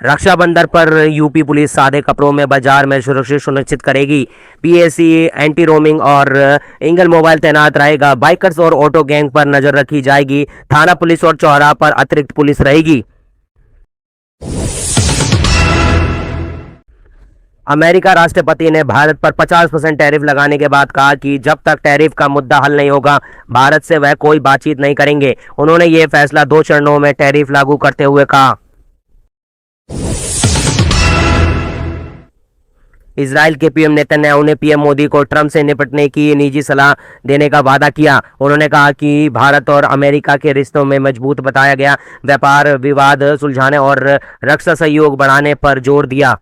रक्षाबंधन पर UP police सादे कपड़ों में बाजार में सुरक्षित सुनिश्चित करेगी। पीएसी, एंटी रोमिंग और इंगल मोबाइल तैनात रहेगा। बाइकर्स और ऑटो गैंग पर नजर रखी जाएगी। थाना पुलिस और चौराहा पर अतिरिक्त पुलिस रहेगी। अमेरिका राष्ट्रपति ने भारत पर 50% टैरिफ लगाने के बाद कहा कि जब तक टैरिफ का मुद्दा हल नहीं होगा, भारत से वह कोई बातचीत नहीं करेंगे। उन्होंने ये फैसला 2 चरणों में टैरिफ लागू करते हुए कहा। इजराइल के पीएम नेतन्याहू ने पीएम मोदी को ट्रंप से निपटने की निजी सलाह देने का वादा किया। उन्होंने कहा कि भारत और अमेरिका के रिश्तों में मजबूत बताया गया, व्यापार विवाद सुलझाने और रक्षा सहयोग बढ़ाने पर जोर दिया।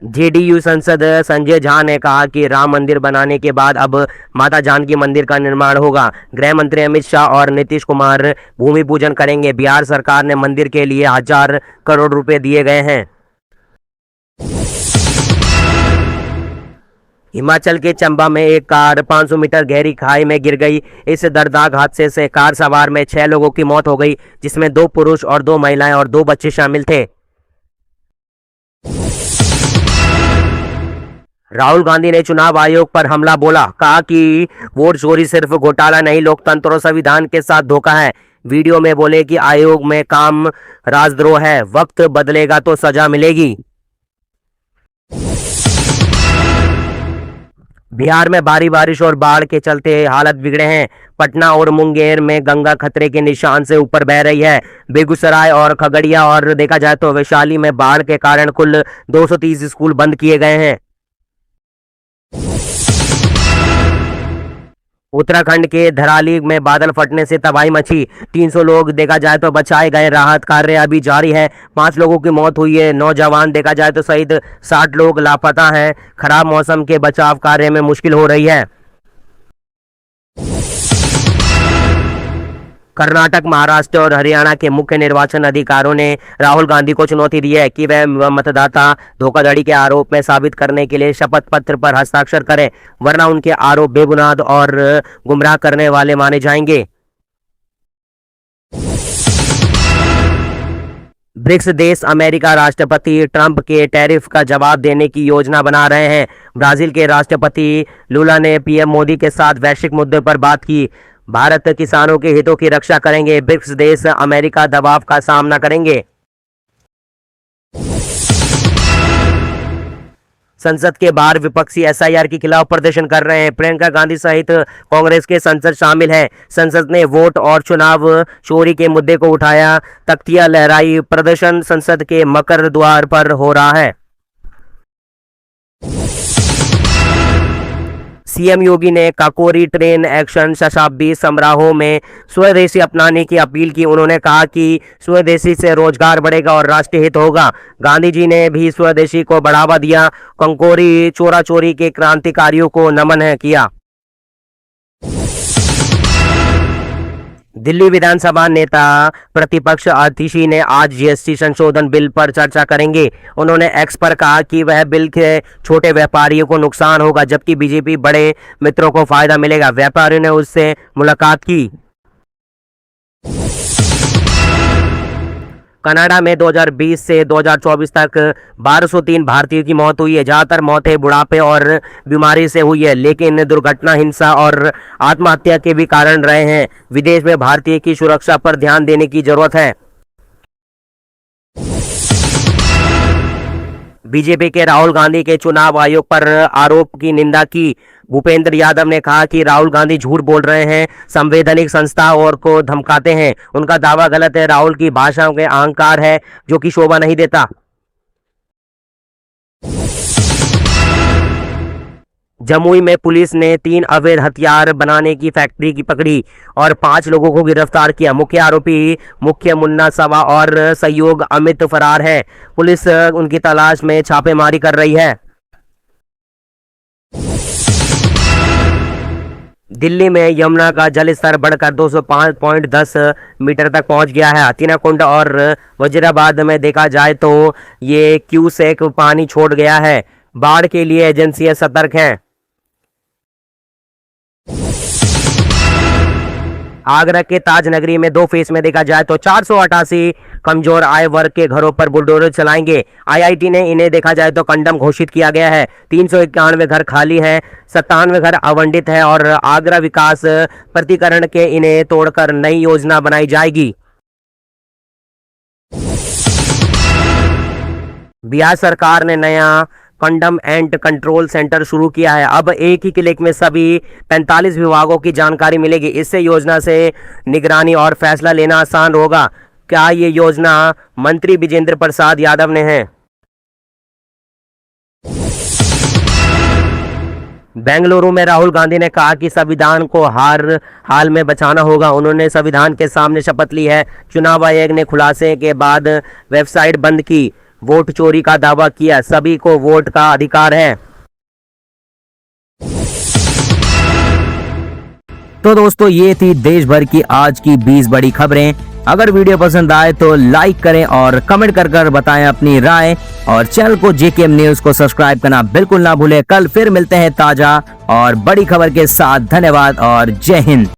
जेडीयू सांसद संजय झा ने कहा कि राम मंदिर बनाने के बाद अब माता जानकी मंदिर का निर्माण होगा। गृह मंत्री अमित शाह और नीतीश कुमार भूमि पूजन करेंगे। बिहार सरकार ने मंदिर के लिए 1000 करोड़ रुपए दिए गए हैं। हिमाचल के चंबा में एक कार 500 मीटर गहरी खाई में गिर गई। इस दर्दनाक हादसे से कार सवार में 6 लोगों की मौत हो गई, जिसमें 2 पुरुष और 2 महिलाएं और 2 बच्चे शामिल थे। राहुल गांधी ने चुनाव आयोग पर हमला बोला, कहा कि वोट चोरी सिर्फ घोटाला नहीं, लोकतंत्र और संविधान के साथ धोखा है। वीडियो में बोले कि आयोग में काम राजद्रोह है, वक्त बदलेगा तो सजा मिलेगी। बिहार में भारी बारिश और बाढ़ के चलते हालत बिगड़े हैं। पटना और मुंगेर में गंगा खतरे के निशान से ऊपर बह रही है। बेगूसराय और खगड़िया और देखा जाए तो वैशाली में बाढ़ के कारण कुल 230 स्कूल बंद किए गए हैं। उत्तराखंड के धराली में बादल फटने से तबाही मची। 300 लोग देखा जाए तो बचाए गए। राहत कार्य अभी जारी है। 5 लोगों की मौत हुई है। 9 जवान देखा जाए तो सहित 60 लोग लापता हैं। खराब मौसम के बचाव कार्य में मुश्किल हो रही है। कर्नाटक, महाराष्ट्र और हरियाणा के मुख्य निर्वाचन अधिकारियों ने राहुल गांधी को चुनौती दी है कि वह मतदाता धोखाधड़ी के आरोप में साबित करने के लिए शपथ पत्र पर हस्ताक्षर करें, वरना उनके आरोप बेबुनियाद और गुमराह करने वाले माने जाएंगे। ब्रिक्स देश अमेरिका राष्ट्रपति ट्रंप के टैरिफ का जवाब देने की योजना बना रहे हैं। ब्राजील के राष्ट्रपति लुला ने पीएम मोदी के साथ वैश्विक मुद्दों पर बात की। भारत किसानों के हितों की रक्षा करेंगे। ब्रिक्स देश अमेरिका दबाव का सामना करेंगे। संसद के बाहर विपक्षी एसआईआर के खिलाफ प्रदर्शन कर रहे हैं। प्रियंका गांधी सहित कांग्रेस के सांसद शामिल हैं। संसद ने वोट और चुनाव चोरी के मुद्दे को उठाया, तख्तियां लहराई। प्रदर्शन संसद के मकर द्वार पर हो रहा है। सीएम योगी ने काकोरी ट्रेन एक्शन शताब्दी समारोह में स्वदेशी अपनाने की अपील की। उन्होंने कहा कि स्वदेशी से रोजगार बढ़ेगा और राष्ट्रीय हित होगा। गांधी जी ने भी स्वदेशी को बढ़ावा दिया। कंकोरी चोरा चोरी के क्रांतिकारियों को नमन है किया। दिल्ली विधानसभा नेता प्रतिपक्ष आतिशी ने आज जीएसटी संशोधन बिल पर चर्चा करेंगे। उन्होंने एक्स पर कहा कि वह बिल के छोटे व्यापारियों को नुकसान होगा, जबकि बीजेपी बड़े मित्रों को फायदा मिलेगा। व्यापारियों ने उससे मुलाकात की। कनाडा में 2020 से 2024 तक 1203 भारतीयों की मौत हुई है। ज़्यादातर मौतें बुढ़ापे और बीमारी से हुई है, लेकिन दुर्घटना, हिंसा और आत्महत्या के भी कारण रहे हैं। विदेश में भारतीय की सुरक्षा पर ध्यान देने की जरूरत है। बीजेपी के राहुल गांधी के चुनाव आयोग पर आरोप की निंदा की। भूपेंद्र यादव ने कहा कि राहुल गांधी झूठ बोल रहे हैं, संवैधानिक संस्था और को धमकाते हैं। उनका दावा गलत है। राहुल की भाषा के अहंकार है जो कि शोभा नहीं देता। जमुई में पुलिस ने 3 अवैध हथियार बनाने की फैक्ट्री की पकड़ी और 5 लोगों को गिरफ्तार किया। मुख्य आरोपी मुख्य मुन्ना सवा और सहयोग अमित फरार है। पुलिस उनकी तलाश में छापेमारी कर रही है। दिल्ली में यमुना का जल स्तर बढ़कर 205.10 मीटर तक पहुंच गया है। हथीनाकुंड और वजीराबाद में देखा जाए तो ये क्यूसेक पानी छोड़ गया है। बाढ़ के लिए एजेंसियां सतर्क हैं। आगरा के ताज नगरी में 2 फेज में देखा जाए तो 488 कमजोर आय वर्ग के घरों पर बुलडोजर चलाएंगे। आईआईटी ने इन्हें देखा जाए तो कंडम घोषित किया गया है। 391 घर खाली हैं, 97 घर आवंटित है और आगरा विकास प्राधिकरण के इन्हें तोड़कर नई योजना बनाई जाएगी। बिहार सरकार ने नया कंडम एंड कंट्रोल सेंटर शुरू किया है। अब एक ही क्लिक में सभी 45 विभागों की जानकारी मिलेगी। इससे योजना से निगरानी और फैसला लेना आसान होगा। क्या ये योजना मंत्री विजेंद्र प्रसाद यादव ने है? बेंगलुरु में राहुल गांधी ने कहा कि संविधान को हर हाल में बचाना होगा। उन्होंने संविधान के सामने शपथ ली है। चुनाव आयोग ने खुलासे के बाद वेबसाइट बंद की, वोट चोरी का दावा किया। सभी को वोट का अधिकार है। तो दोस्तों, ये थी देश भर की आज की 20 बड़ी खबरें। अगर वीडियो पसंद आए तो लाइक करें और कमेंट कर बताएं अपनी राय, और चैनल को जेकेएम न्यूज को सब्सक्राइब करना बिल्कुल ना भूलें। कल फिर मिलते हैं ताजा और बड़ी खबर के साथ। धन्यवाद और जय हिंद।